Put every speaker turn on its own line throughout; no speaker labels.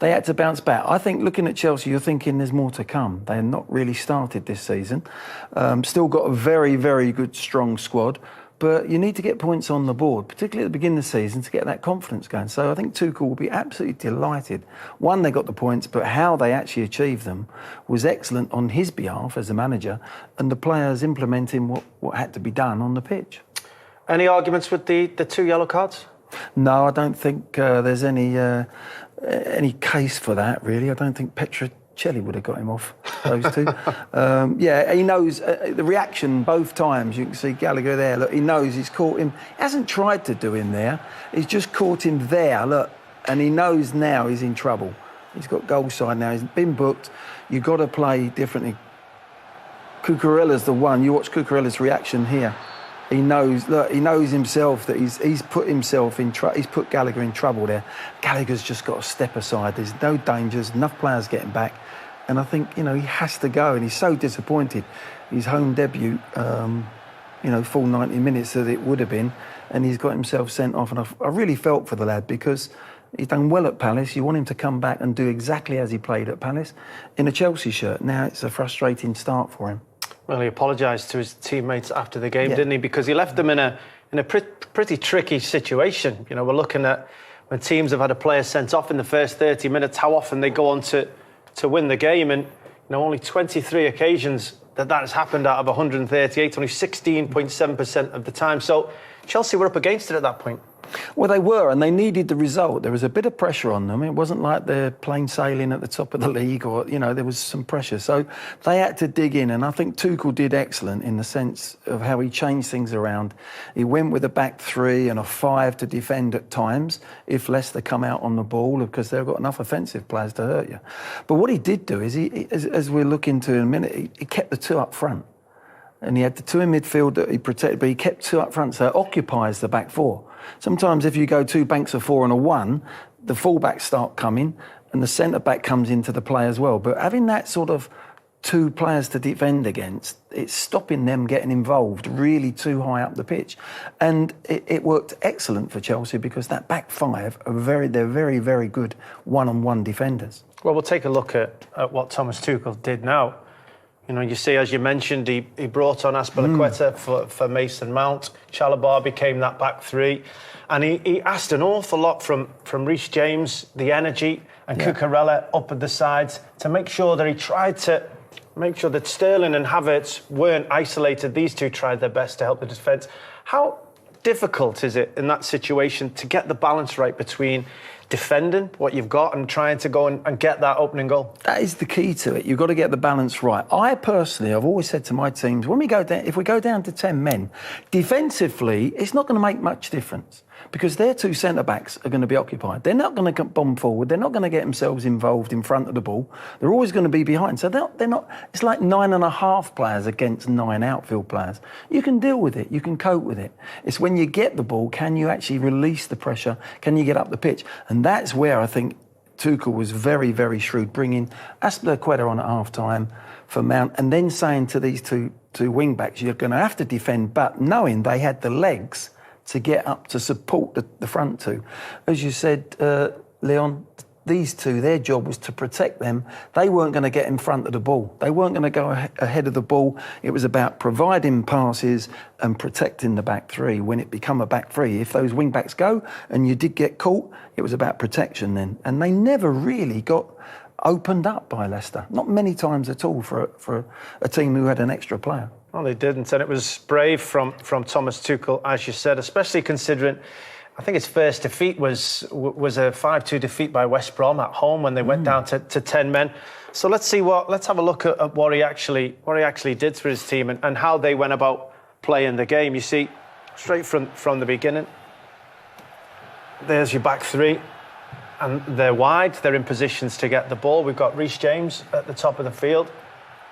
They had to bounce back. I think looking at Chelsea, you're thinking there's more to come. They have not really started this season. Still got a very, very good, strong squad. But you need to get points on the board, particularly at the beginning of the season, to get that confidence going. So I think Tuchel will be absolutely delighted. One, they got the points, but how they actually achieved them was excellent on his behalf as a manager, and the players implementing what had to be done on the pitch.
Any arguments with the 2 yellow cards?
No, I don't think there's any case for that, really. I don't think Petrocelli would have got him off, those two. Yeah, he knows the reaction both times. You can see Gallagher there. Look, he knows he's caught him. He hasn't tried to do him there. He's just caught him there, look. And he knows now he's in trouble. He's got goal side now. He's been booked. You've got to play differently. Cucurella's the one. You watch Cucurella's reaction here. He knows. Look, he knows himself that he's put himself in trouble. He's put Gallagher in trouble there. Gallagher's just got to step aside. There's no dangers. Enough players getting back, and I think he has to go. And he's so disappointed. His home debut, full 90 minutes that it would have been, and he's got himself sent off. And I really felt for the lad because he's done well at Palace. You want him to come back and do exactly as he played at Palace in a Chelsea shirt. Now it's a frustrating start for him.
Well, he apologised to his teammates after the game, didn't he? Because he left them in a pretty tricky situation. We're looking at when teams have had a player sent off in the first 30 minutes, how often they go on to win the game. And, only 23 occasions that has happened out of 138, only 16.7% of the time. So Chelsea were up against it at that point.
Well, they were, and they needed the result. There was a bit of pressure on them. It wasn't like they're plain sailing at the top of the league or, there was some pressure. So they had to dig in, and I think Tuchel did excellent in the sense of how he changed things around. He went with a back 3 and a 5 to defend at times if Leicester come out on the ball because they've got enough offensive players to hurt you. But what he did do is, as we'll look into in a minute, he kept the 2 up front. And he had the 2 in midfield that he protected, but he kept 2 up front, so it occupies the back 4. Sometimes if you go 2 banks of 4 and a 1, the full-backs start coming and the centre-back comes into the play as well. But having that sort of 2 players to defend against, it's stopping them getting involved really too high up the pitch. And it worked excellent for Chelsea because that back 5 they're very, very good one-on-one defenders.
Well, we'll take a look at what Thomas Tuchel did now. You see, as you mentioned, he brought on Azpilicueta for Mason Mount. Chalobah became that back 3. And he asked an awful lot from Reece James, the energy, and Cucurella up at the sides to make sure that he tried to make sure that Sterling and Havertz weren't isolated. These 2 tried their best to help the defence. How difficult is it in that situation to get the balance right between defending what you've got and trying to go and get that opening goal?
That is the key to it. You've got to get the balance right. I've always said to my teams, if we go down to 10 men, defensively, it's not going to make much difference because their 2 centre-backs are going to be occupied. They're not going to bomb forward. They're not going to get themselves involved in front of the ball. They're always going to be behind. So they're not. It's like 9.5 players against 9 outfield players. You can deal with it. You can cope with it. It's when you get the ball, can you actually release the pressure? Can you get up the pitch? And that's where I think Tuchel was very, very shrewd, bringing Azpilicueta on at half-time for Mount and then saying to these two wing-backs, you're going to have to defend, but knowing they had the legs to get up to support the front 2. As you said, Leon, these 2, their job was to protect them. They weren't going to get in front of the ball. They weren't going to go ahead of the ball. It was about providing passes and protecting the back 3 when it became a back 3. If those wing-backs go and you did get caught, it was about protection then. And they never really got opened up by Leicester. Not many times at all for a team who had an extra player.
Well, they didn't, and it was brave from Thomas Tuchel, as you said, especially considering I think his first defeat was a 5-2 defeat by West Brom at home when they went down to 10 men. So let's have a look at what he actually did for his team and how they went about playing the game. You see, straight from the beginning, there's your back 3. And they're wide, they're in positions to get the ball. We've got Reece James at the top of the field,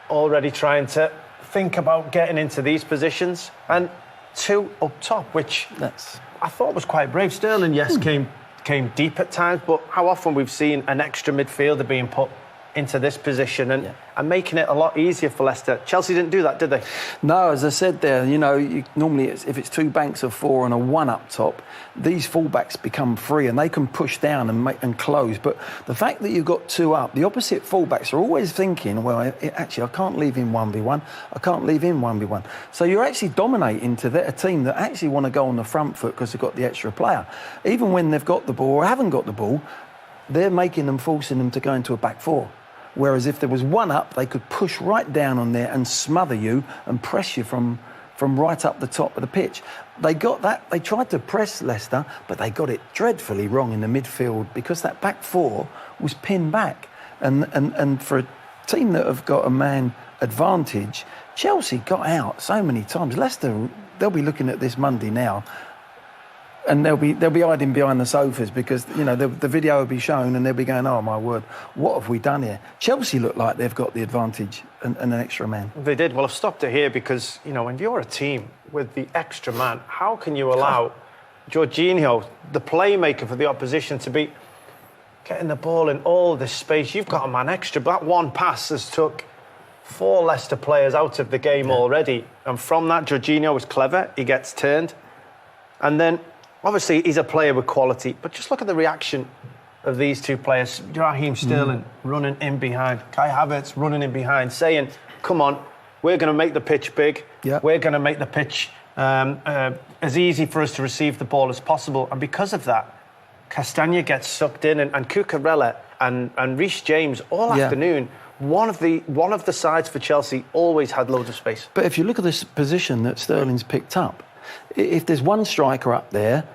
already trying to think about getting into these positions. And 2 up top, which I thought was quite brave. Sterling, yes, came deep at times, but how often we've seen an extra midfielder being put into this position and making it a lot easier for Leicester. Chelsea didn't do that, did they?
No, as I said there, normally if it's two banks of four and a one up top, these fullbacks become free and they can push down and close. But the fact that you've got two up, the opposite fullbacks are always thinking, well, actually, I can't leave him 1v1. I can't leave him 1v1. So you're actually dominating to a team that actually want to go on the front foot because they've got the extra player. Even when they've got the ball or haven't got the ball, they're forcing them to go into a back four. Whereas if there was one up, they could push right down on there and smother you and press you from right up the top of the pitch. They got that. They tried to press Leicester, but they got it dreadfully wrong in the midfield because that back four was pinned back. And for a team that have got a man advantage, Chelsea got out so many times. Leicester, they'll be looking at this Monday now, and they'll be hiding behind the sofas because the video will be shown and they'll be going, oh my word, what have we done here? Chelsea look like they've got the advantage and an extra man.
They did. Well, I've stopped it here because when you're a team with the extra man, how can you allow Jorginho, the playmaker for the opposition, to be getting the ball in all this space? You've got a man extra. That one pass has took 4 Leicester players out of the game already, and from that, Jorginho was clever. He gets turned, and then. Obviously, he's a player with quality, but just look at the reaction of these two players. Raheem Sterling running in behind, Kai Havertz running in behind, saying, come on, we're going to make the pitch big. Yep. We're going to make the pitch as easy for us to receive the ball as possible. And because of that, Castagna gets sucked in, and Cucurella and Reece James all afternoon. One of the sides for Chelsea always had loads of space.
But if you look at this position that Sterling's picked up, if there's one striker up there,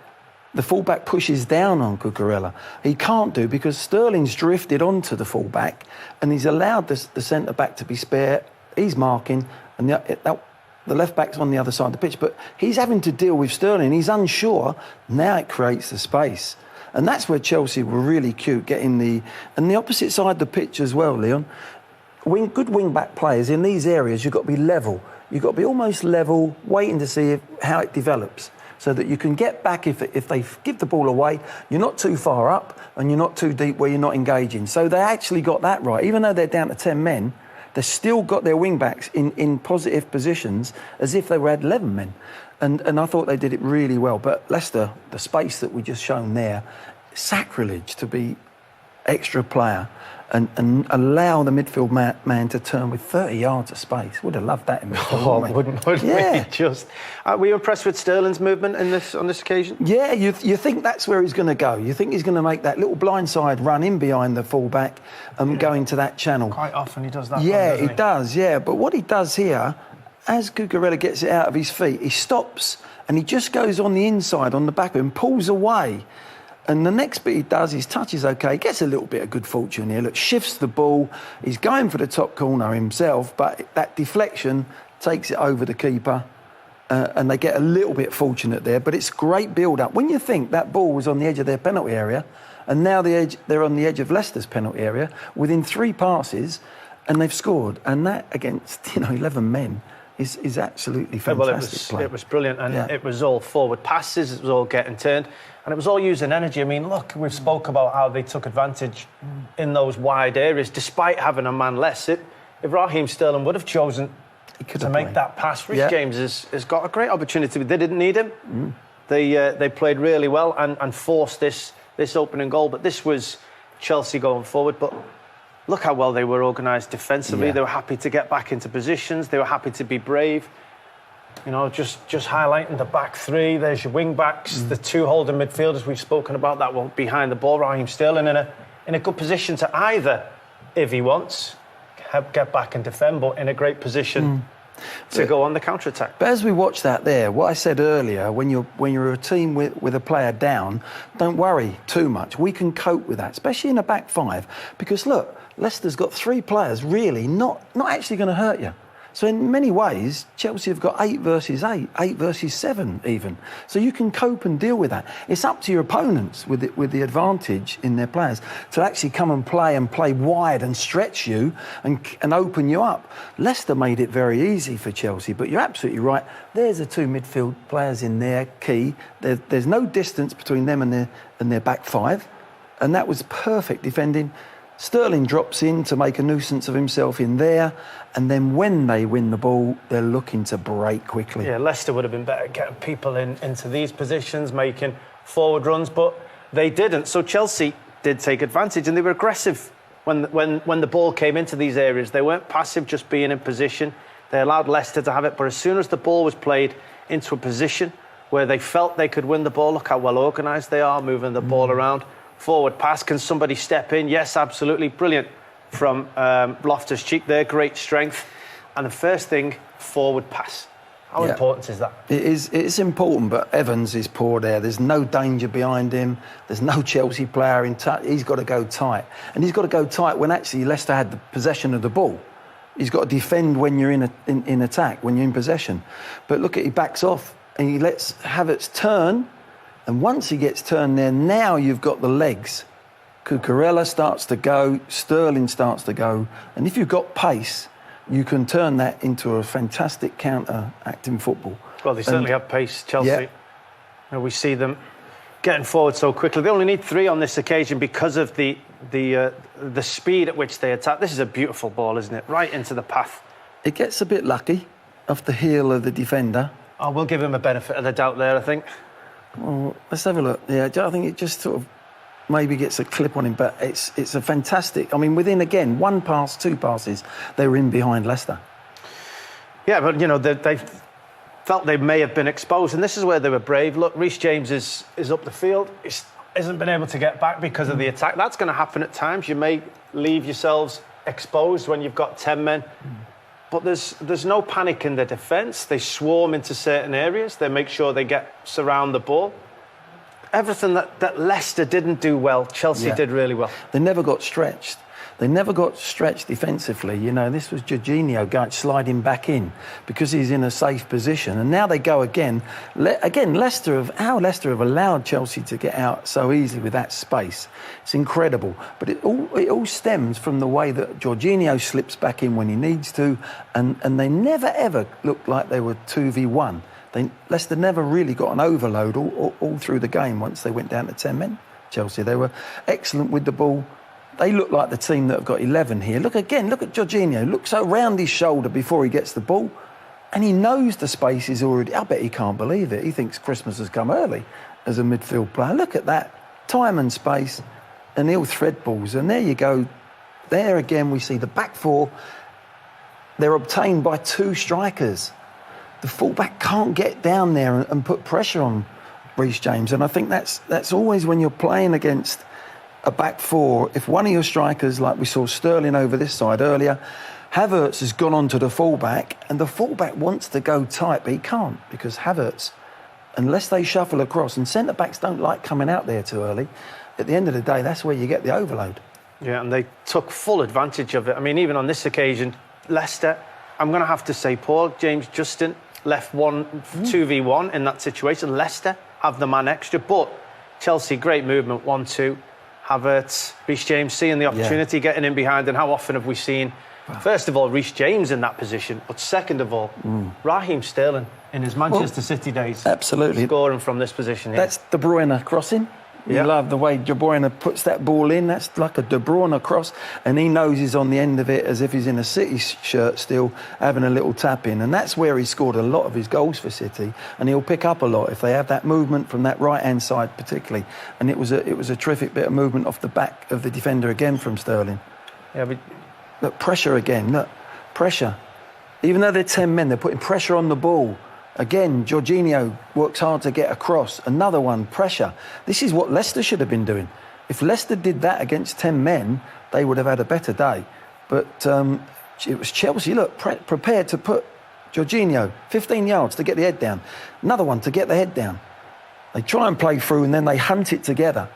the fullback pushes down on Cucurella. He can't do because Sterling's drifted onto the fullback and he's allowed the centre-back to be spare. He's marking and the left-back's on the other side of the pitch. But he's having to deal with Sterling. He's unsure. Now it creates the space. And that's where Chelsea were really cute, getting the opposite side of the pitch as well, Leon. Good wing-back players in these areas, you've got to be level. You've got to be almost level, waiting to see how it develops so that you can get back if they give the ball away, you're not too far up and you're not too deep where you're not engaging. So they actually got that right. Even though they're down to 10 men, they've still got their wing-backs in positive positions as if they were at 11 men. And I thought they did it really well. But Leicester, the space that we just shown there, sacrilege to be extra player and allow the midfield man to turn with 30 yards of space. Would have loved that in midfield.
Wouldn't we? Just, were you impressed with Sterling's movement on this occasion?
Yeah, you think that's where he's going to go. You think he's going to make that little blindside run in behind the fullback and go into that channel.
Quite often he does that.
Yeah, he does, yeah. But what he does here, as Cucurella gets it out of his feet, he stops and he just goes on the inside, on the back and pulls away. And the next bit he does, his touch is okay. He gets a little bit of good fortune here. Look, shifts the ball. He's going for the top corner himself, but that deflection takes it over the keeper. And they get a little bit fortunate there. But it's great build-up. When you think that ball was on the edge of their penalty area, and now they're on the edge of Leicester's penalty area, within 3 passes, and they've scored. And that against 11 men is absolutely fantastic.
Well, it was brilliant, and it was all forward passes, it was all getting turned, and it was all using energy. I mean, look, we've spoke about how they took advantage in those wide areas, despite having a man less. If Raheem Sterling would have chosen to make that pass, Reece James has got a great opportunity. They didn't need him. They played really well and forced this opening goal. But this was Chelsea going forward. But look how well they were organised defensively. They were happy to get back into positions. They were happy to be brave. Just highlighting the back three. There's your wing backs, the 2 holding midfielders we've spoken about that one behind the ball. Raheem Sterling in a good position to either, if he wants, get back and defend, but in a great position to go on the counter attack.
But as we watch that there, what I said earlier, when you're a team with a player down, don't worry too much. We can cope with that, especially in a back 5, because look, Leicester's got 3 players really not actually going to hurt you. So in many ways, Chelsea have got 8 versus 8, 8 versus 7 even. So you can cope and deal with that. It's up to your opponents with the advantage in their players to actually come and play wide and stretch you and open you up. Leicester made it very easy for Chelsea, but you're absolutely right. There's the 2 midfield players in there, key. There's no distance between them and their back 5, and that was perfect defending. Sterling drops in to make a nuisance of himself in there, and then when they win the ball, they're looking to break quickly.
Yeah, Leicester would have been better getting people into these positions, making forward runs, but they didn't. So Chelsea did take advantage, and they were aggressive when the ball came into these areas. They weren't passive, just being in position. They allowed Leicester to have it, but as soon as the ball was played into a position where they felt they could win the ball, look how well organised they are, moving the ball around. Forward pass, can somebody step in? Yes, absolutely. Brilliant from Loftus-Cheek there, great strength. And the first thing, forward pass. How important is that?
It's important, but Evans is poor there. There's no danger behind him. There's no Chelsea player in touch. He's got to go tight. And he's got to go tight when actually Leicester had the possession of the ball. He's got to defend when you're in attack, when you're in possession. But look at, he backs off and he lets Havertz turn. And once he gets turned there, now you've got the legs. Cucurella starts to go, Sterling starts to go. And if you've got pace, you can turn that into a fantastic counter-acting football.
Well, they certainly have pace, Chelsea. Yeah. We see them getting forward so quickly. They only need 3 on this occasion because of the speed at which they attack. This is a beautiful ball, isn't it? Right into the path. It
gets a bit lucky off the heel of the defender.
Oh, we'll give him a benefit of the doubt there, I think.
Well, let's have a look. Yeah, I think it just sort of maybe gets a clip on him, but it's a fantastic... I mean, within, again, 1 pass, 2 passes, they were in behind Leicester. Yeah, but, you know, they felt they may have been exposed, and this is where they were brave. Look, Reece James is up the field. He hasn't been able to get back because of the attack. That's going to happen at times. You may leave yourselves exposed when you've got 10 men. But there's no panic in the defence. They swarm into certain areas. They make sure they surround the ball. Everything that Leicester didn't do well, Chelsea did really well. They never got stretched. They never got stretched defensively. You know, this was Jorginho sliding back in because he's in a safe position. And now they go again. Leicester have allowed Chelsea to get out so easily with that space. It's incredible. But it all stems from the way that Jorginho slips back in when he needs to. And they never, ever looked like they were 2v1. Leicester never really got an overload all through the game once they went down to 10 men. Chelsea, they were excellent with the ball. They look like the team that have got 11 here. Look at Jorginho. Look so round his shoulder before he gets the ball. And he knows the space is already... I bet he can't believe it. He thinks Christmas has come early as a midfield player. Look at that. Time and space. And he'll thread balls. And there you go. There again we see the back 4. They're obtained by 2 strikers. The fullback can't get down there and put pressure on Reece James. And I think that's always when you're playing against a back 4. If one of your strikers, like we saw Sterling over this side earlier, Havertz has gone on to the fullback, and the fullback wants to go tight, but he can't because Havertz, unless they shuffle across, and centre-backs don't like coming out there too early, at the end of the day, that's where you get the overload.
Yeah, and they took full advantage of it. I mean, even on this occasion, Leicester, I'm going to have to say, Paul, James Justin left 2v1 in that situation. Leicester have the man extra, but Chelsea, great movement, 1-2. Havertz, Reece James seeing the opportunity, getting in behind, and how often have we seen, first of all, Reece James in that position, but second of all, Raheem Sterling in his Manchester City days.
Absolutely.
Scoring from this position here.
That's De Bruyne crossing. You love the way De Bruyne puts that ball in. That's like a De Bruyne cross, and he knows he's on the end of it as if he's in a City shirt still, having a little tap in. And that's where he scored a lot of his goals for City, and he'll pick up a lot if they have that movement from that right-hand side particularly. And it was a terrific bit of movement off the back of the defender again from Sterling.
Yeah, but
look, pressure again. Look, pressure. Even though they're 10 men, they're putting pressure on the ball. Again, Jorginho works hard to get across. Another one, pressure. This is what Leicester should have been doing. If Leicester did that against 10 men, they would have had a better day. But it was Chelsea, look, prepared to put Jorginho 15 yards to get the head down. Another one to get the head down. They try and play through and then they hunt it together.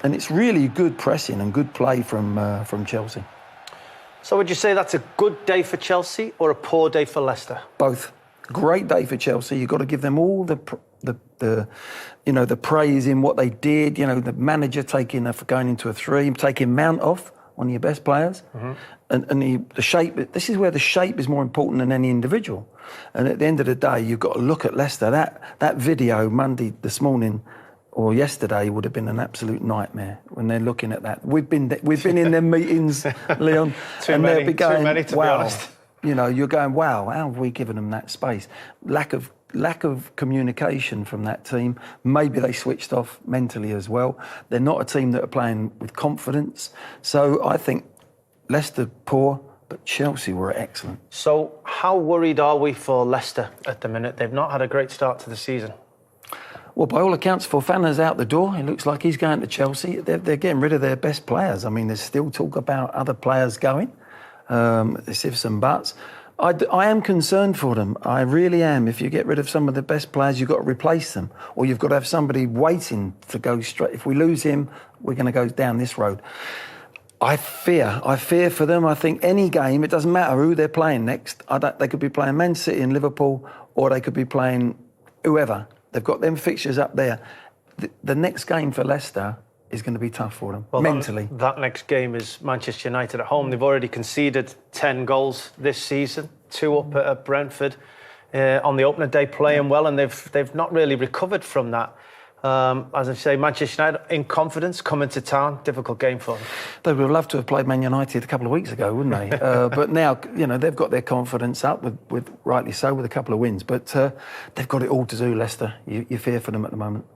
And it's really good pressing and good play from Chelsea.
So would you say that's a good day for Chelsea or a poor day for Leicester?
Both. Great day for Chelsea. You've got to give them all the praise in what they did. You know, the manager going into a 3, taking Mount off, one of your best players, and the shape. This is where the shape is more important than any individual. And at the end of the day, you've got to look at Leicester. That video Monday this morning or yesterday would have been an absolute nightmare when they're looking at that. We've been in them meetings, Leon,
and they'll be going, too many, to
wow.
be honest.
You know, you're going, wow, how have we given them that space? Lack of communication from that team. Maybe they switched off mentally as well. They're not a team that are playing with confidence. So I think Leicester poor, but Chelsea were excellent.
So how worried are we for Leicester at the minute? They've not had a great start to the season.
Well, by all accounts, Fofana's out the door. It looks like he's going to Chelsea. They're getting rid of their best players. I mean, there's still talk about other players going. There's ifs and buts. I am concerned for them. I really am. If you get rid of some of the best players, you've got to replace them. Or you've got to have somebody waiting to go straight. If we lose him, we're going to go down this road. I fear for them. I think any game, it doesn't matter who they're playing next. They could be playing Man City and Liverpool, or they could be playing whoever. They've got them fixtures up there. The next game for Leicester is going to be tough for them, mentally.
That next game is Manchester United at home. They've already conceded 10 goals this season, 2 up at Brentford on the opening day, playing well, and they've not really recovered from that. As I say, Manchester United in confidence, coming to town, difficult game for them.
They would have loved to have played Man United a couple of weeks ago, wouldn't they? But now, you know, they've got their confidence up, with rightly so, with a couple of wins. But they've got it all to do, Leicester. You fear for them at the moment.